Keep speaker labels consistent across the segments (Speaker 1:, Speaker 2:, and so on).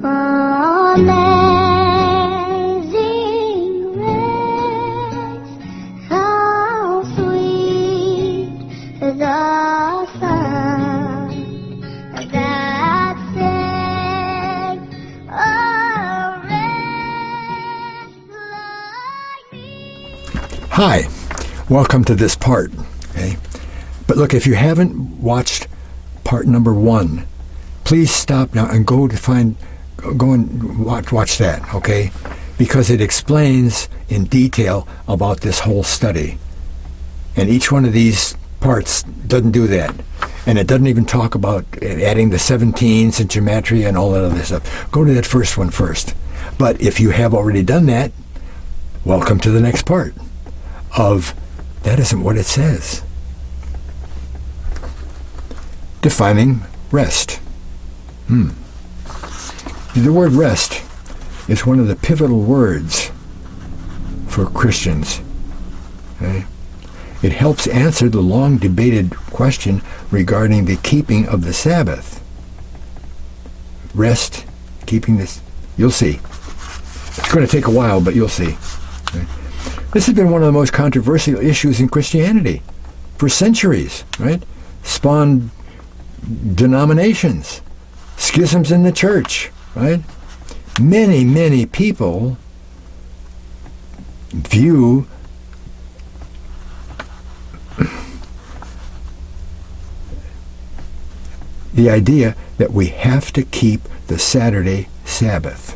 Speaker 1: Amazing grace, how sweet the sound that saved a wretch like me.
Speaker 2: Hi, welcome to this part. Okay, but look, if you haven't watched part number 1, please stop now and go and watch that. Okay, because it explains in detail about this whole study, and each one of these parts doesn't do that, and it doesn't even talk about adding the 17s and gematria and all that other stuff. Go to that first one first. But if you have already done that, welcome to the next part of that isn't what it says. Defining rest. The word rest is one of the pivotal words for Christians. Okay? It helps answer the long debated question regarding the keeping of the Sabbath. Rest, keeping this, you'll see. It's going to take a while, but you'll see. Okay? This has been one of the most controversial issues in Christianity for centuries, right? Spawned denominations, schisms in the church, right? Many, many people view the idea that we have to keep the Saturday Sabbath.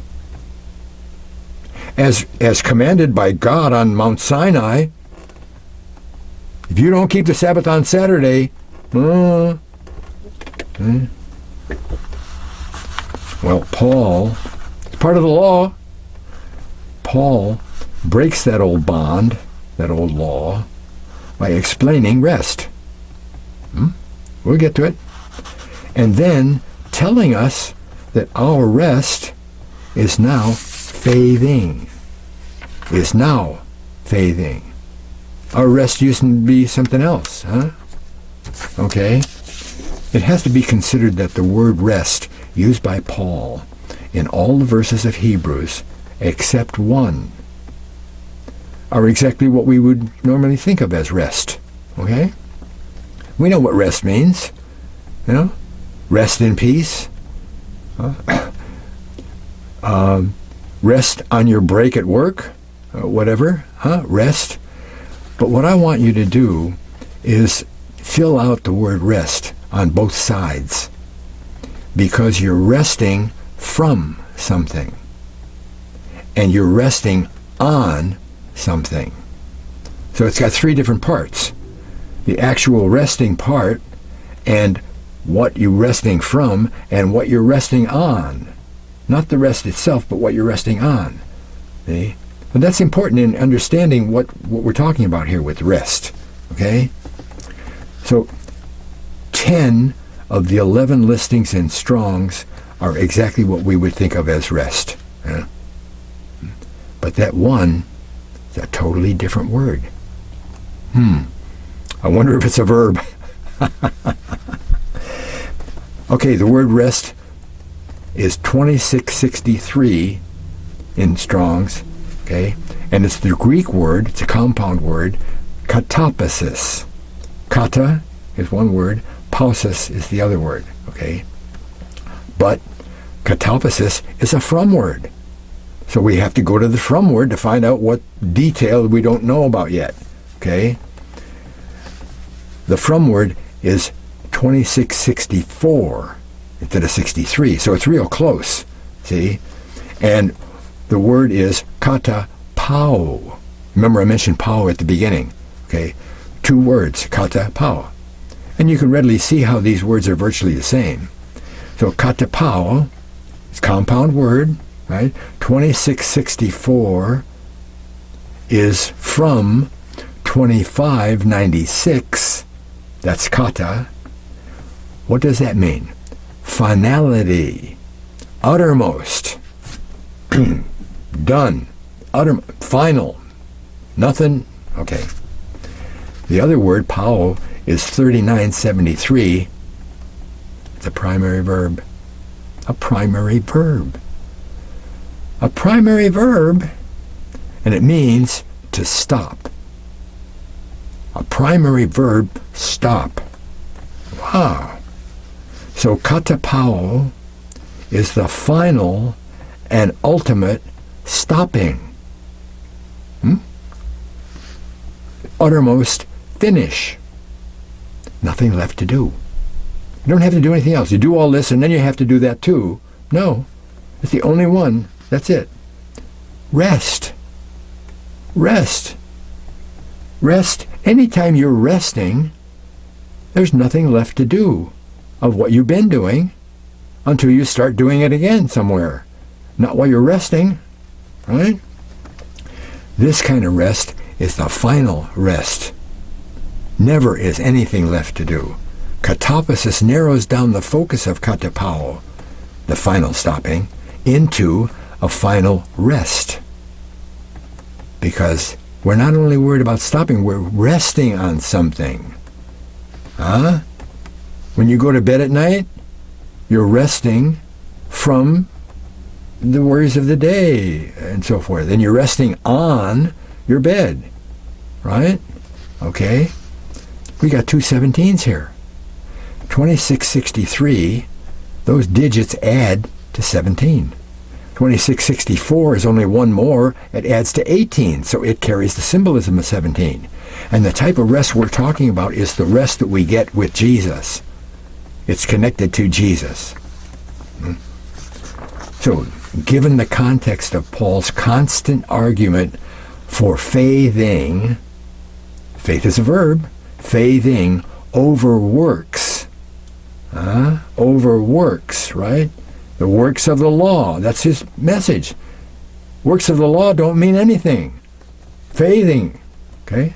Speaker 2: As commanded by God on Mount Sinai, if you don't keep the Sabbath on Saturday, well, Paul, it's part of the law. Paul breaks that old bond, that old law, by explaining rest. We'll get to it. And then telling us that our rest is now faithing. Our rest used to be something else, huh? Okay? It has to be considered that the word rest used by Paul in all the verses of Hebrews, except one, are exactly what we would normally think of as rest. Okay? We know what rest means. You know? Rest in peace. Rest on your break at work. Whatever. Rest. But what I want you to do is fill out the word rest on both sides, because you're resting from something and you're resting on something. So it's got 3 different parts: the actual resting part, and what you're resting from, and what you're resting on. Not the rest itself, but what you're resting on. See? But that's important in understanding what we're talking about here with rest. Okay? So 10 of the 11 listings in Strong's are exactly what we would think of as rest. Yeah? But that one is a totally different word. I wonder if it's a verb. Okay, the word rest is 2663 in Strong's, okay? And it's the Greek word, it's a compound word, katapasis. Kata is one word, pausis is the other word, okay? But katapasis is a from word. So we have to go to the from word to find out what detail we don't know about yet, okay? The from word is 2664 instead of 63, so it's real close, see? And the word is kata pau. Remember I mentioned pau at the beginning, okay? 2 words, kata pau. And you can readily see how these words are virtually the same. So kata pau is compound word, right? 2664 is from 2596. That's kata. What does that mean? Finality. Uttermost. Done. Final. Nothing. Okay. The other word, pau, is 3973. It's a primary verb. A primary verb. a primary verb, and it means to stop. A primary verb, stop. Wow. So katapao is the final and ultimate stopping. Uttermost finish. Nothing left to do. You don't have to do anything else. You do all this and then you have to do that too. No. It's the only one. That's it. Rest. Rest. Rest. Anytime you're resting, there's nothing left to do of what you've been doing until you start doing it again somewhere. Not while you're resting, right? This kind of rest is the final rest. Never is anything left to do. Katapasis narrows down the focus of katapao, the final stopping, into a final rest. Because we're not only worried about stopping, we're resting on something. When you go to bed at night, you're resting from the worries of the day and so forth. And you're resting on your bed, right? Okay? We got two 17s here. 2663, those digits add to 17. 2664 is only one more. It adds to 18, so it carries the symbolism of 17. And the type of rest we're talking about is the rest that we get with Jesus. It's connected to Jesus. So, given the context of Paul's constant argument for faithing, faith is a verb, faithing over works. Over works, right? The works of the law. That's his message. Works of the law don't mean anything. Faithing. Okay?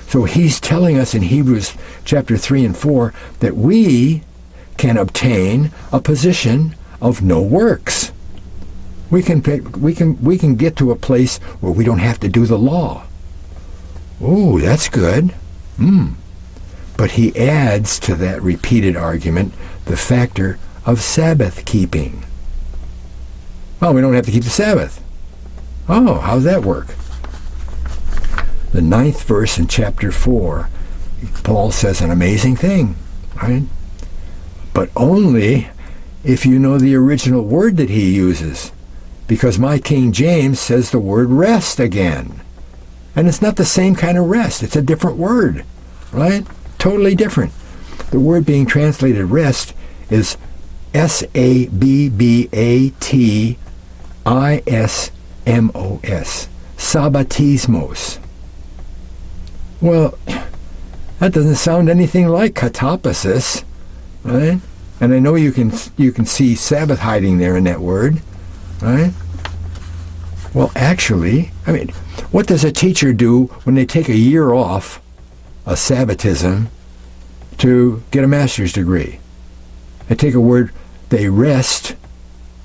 Speaker 2: So he's telling us in Hebrews chapter 3 and 4 that we can obtain a position of no works. We can get to a place where we don't have to do the law. Oh, that's good. But he adds to that repeated argument the factor of Sabbath keeping. Oh, we don't have to keep the Sabbath. Oh, how does that work? The 9th verse in chapter 4, Paul says an amazing thing, right? But only if you know the original word that he uses, because my King James says the word rest again. And it's not the same kind of rest. It's a different word, right? Totally different. The word being translated rest is Sabbatismos. Sabbatismos. Well, that doesn't sound anything like katapasis, right? And I know you can see Sabbath hiding there in that word, right? Well, actually, I mean, what does a teacher do when they take a year off, a sabbatism, to get a master's degree? They take a word, they rest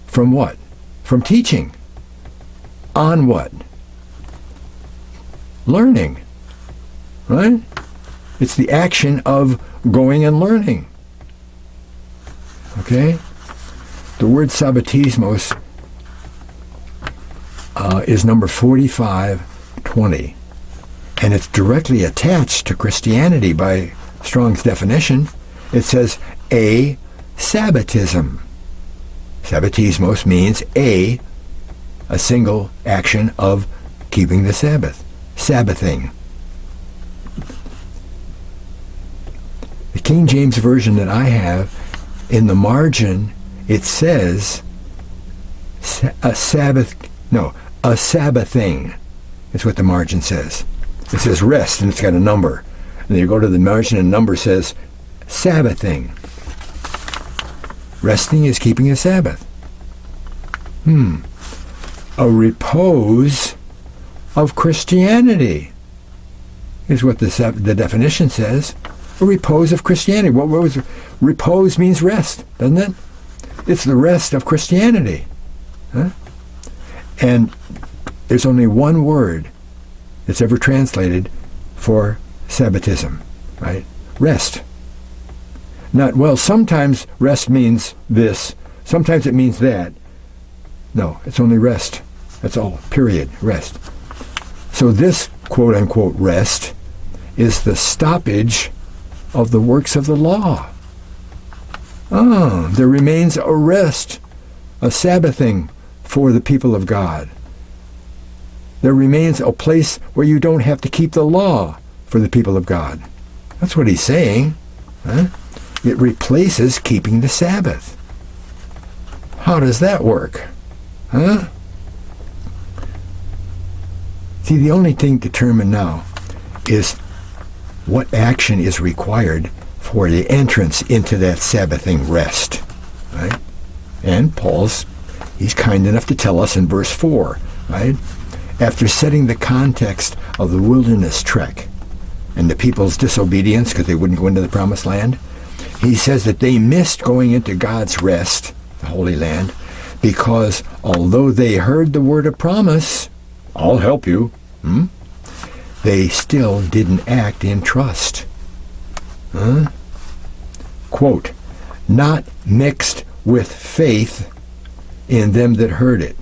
Speaker 2: from what? From teaching. On what? Learning. Right? It's the action of going and learning. Okay? The word sabbatismos is number 4520. And it's directly attached to Christianity by Strong's definition. It says a Sabbatism. Sabbatismos means a single action of keeping the Sabbath. Sabbathing. The King James Version that I have, in the margin, it says a Sabbathing. That's what the margin says. It says rest, and it's got a number. And then you go to the margin, and the number says Sabbathing. Resting is keeping a Sabbath. A repose of Christianity is what the definition says. A repose of Christianity. What was repose means rest, doesn't it? It's the rest of Christianity. Huh? And there's only one word that's ever translated for Sabbatism, right? Rest. Not, well, sometimes rest means this, sometimes it means that. No, it's only rest. That's all, period, rest. So this quote-unquote rest is the stoppage of the works of the law. There remains a rest, a Sabbathing for the people of God. There remains a place where you don't have to keep the law for the people of God. That's what he's saying. Huh? It replaces keeping the Sabbath. How does that work? Huh? See, the only thing determined now is what action is required for the entrance into that Sabbathing rest. Right? And he's kind enough to tell us in verse 4, right? After setting the context of the wilderness trek and the people's disobedience because they wouldn't go into the promised land, he says that they missed going into God's rest, the Holy Land, because although they heard the word of promise, I'll help you, they still didn't act in trust. Quote, not mixed with faith in them that heard it.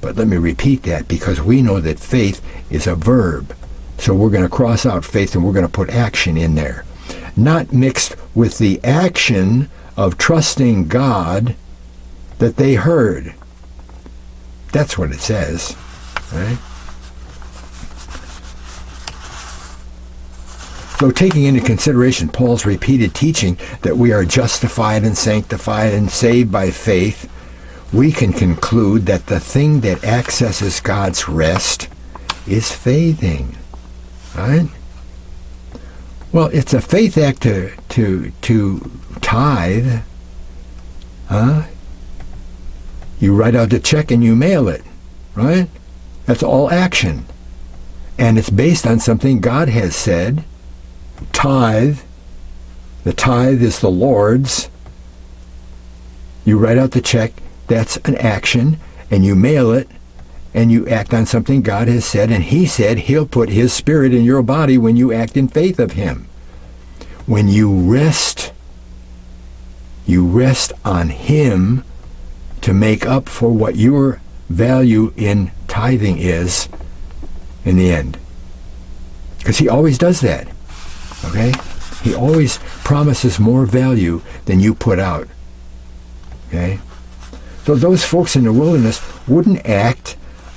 Speaker 2: But let me repeat that, because we know that faith is a verb. So we're going to cross out faith and we're going to put action in there. Not mixed with the action of trusting God that they heard. That's what it says. Right? So taking into consideration Paul's repeated teaching that we are justified and sanctified and saved by faith, we can conclude that the thing that accesses God's rest is faithing. Right? Well, it's a faith act to tithe. You write out the check and you mail it. Right? That's all action. And it's based on something God has said. Tithe. The tithe is the Lord's. You write out the check. That's an action, and you mail it, and you act on something God has said, and he said he'll put his spirit in your body when you act in faith of him. When you rest on him to make up for what your value in tithing is in the end. Because he always does that. Okay? He always promises more value than you put out. Okay? So those folks in the wilderness wouldn't act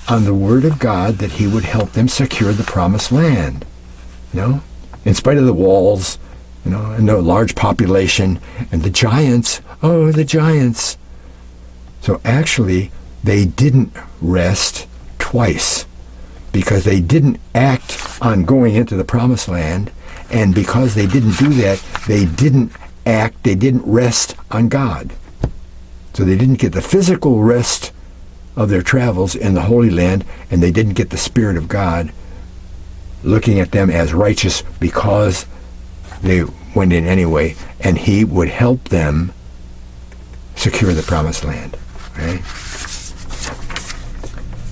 Speaker 2: on the word of God that he would help them secure the promised land. In spite of the walls, and the large population, and the giants. Oh, the giants. So actually, they didn't rest twice, because they didn't act on going into the promised land, and because they didn't do that, they didn't rest on God. So they didn't get the physical rest of their travels in the Holy Land, and they didn't get the Spirit of God looking at them as righteous because they went in anyway, and he would help them secure the promised land. Right?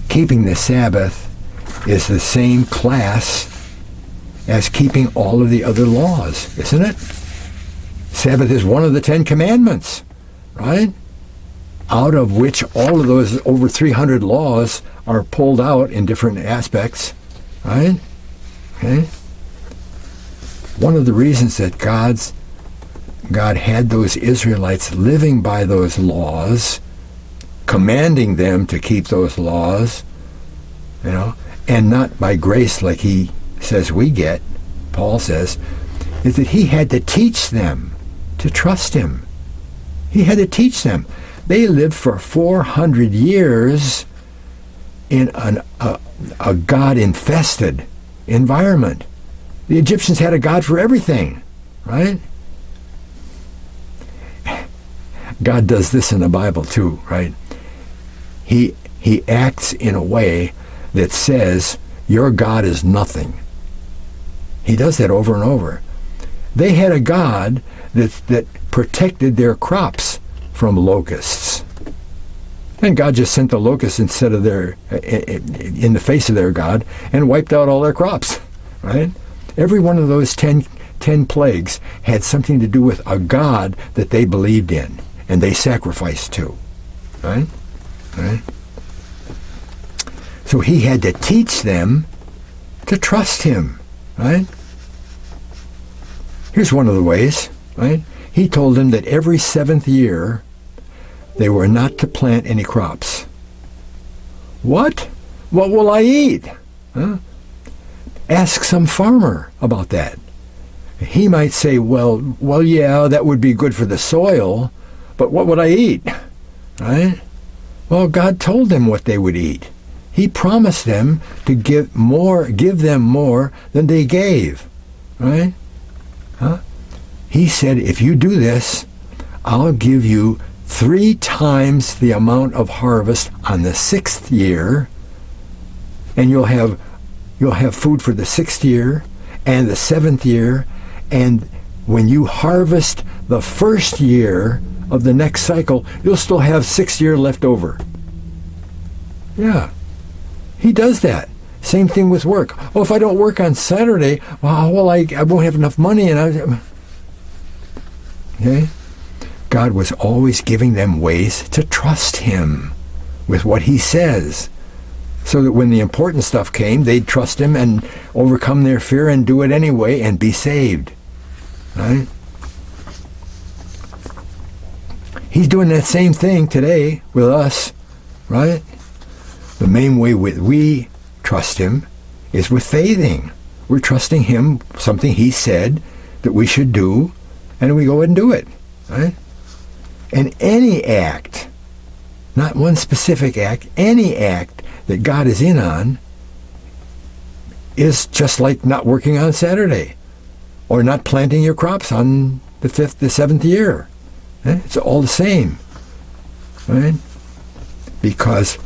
Speaker 2: Keeping the Sabbath is the same class as keeping all of the other laws, isn't it? Sabbath is one of the 10 Commandments, right? Out of which all of those over 300 laws are pulled out in different aspects, right? Okay. One of the reasons that God had those Israelites living by those laws, commanding them to keep those laws, and not by grace like he says we get, Paul says, is that he had to teach them to trust him. He had to teach them. They lived for 400 years in a God-infested environment. The Egyptians had a god for everything, right? God does this in the Bible too, right? He acts in a way that says, your God is nothing. He does that over and over. They had a God that protected their crops from locusts. And God just sent the locusts instead of in the face of their God and wiped out all their crops, right? Every one of those 10 plagues had something to do with a God that they believed in and they sacrificed to, right? Right? So he had to teach them to trust him, right? Here's one of the ways, right? He told them that every 7th year they were not to plant any crops. What? What will I eat? Huh? Ask some farmer about that. He might say, well, yeah, that would be good for the soil, but what would I eat? Right? Well, God told them what they would eat. He promised them to give them more than they gave. Right? Huh? He said, if you do this, I'll give you 3 times the amount of harvest on the 6th year, and you'll have food for the 6th year and the 7th year, and when you harvest the 1st year of the next cycle, you'll still have 6 years left over. Yeah, he does that. Same thing with work. Oh, if I don't work on Saturday, well, I won't have enough money, and okay. God was always giving them ways to trust him with what he says, so that when the important stuff came, they'd trust him and overcome their fear and do it anyway and be saved. Right? He's doing that same thing today with us, right? The main way we trust him is with faithing. We're trusting him, something he said that we should do, and we go and do it, right? And any act, not one specific act, any act that God is in on is just like not working on Saturday or not planting your crops on the 5th, the 7th year. It's all the same, right? Because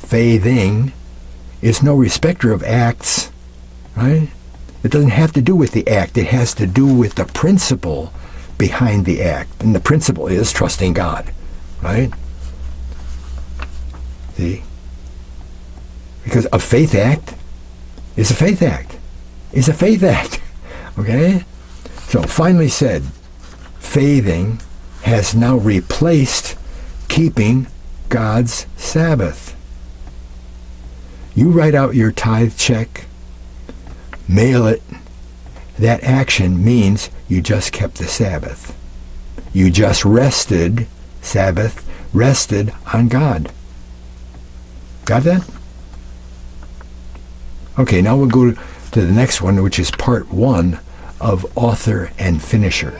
Speaker 2: faithing, is no respecter of acts, right? It doesn't have to do with the act. It has to do with the principle behind the act. And the principle is trusting God, right? See? Because a faith act is a faith act. Is a faith act. Okay? So finally said, faithing has now replaced keeping God's Sabbath. You write out your tithe check, mail it. That action means you just kept the Sabbath. You just rested, Sabbath, rested on God. Got that? Okay, now we'll go to the next one, which is part 1 of Author and Finisher.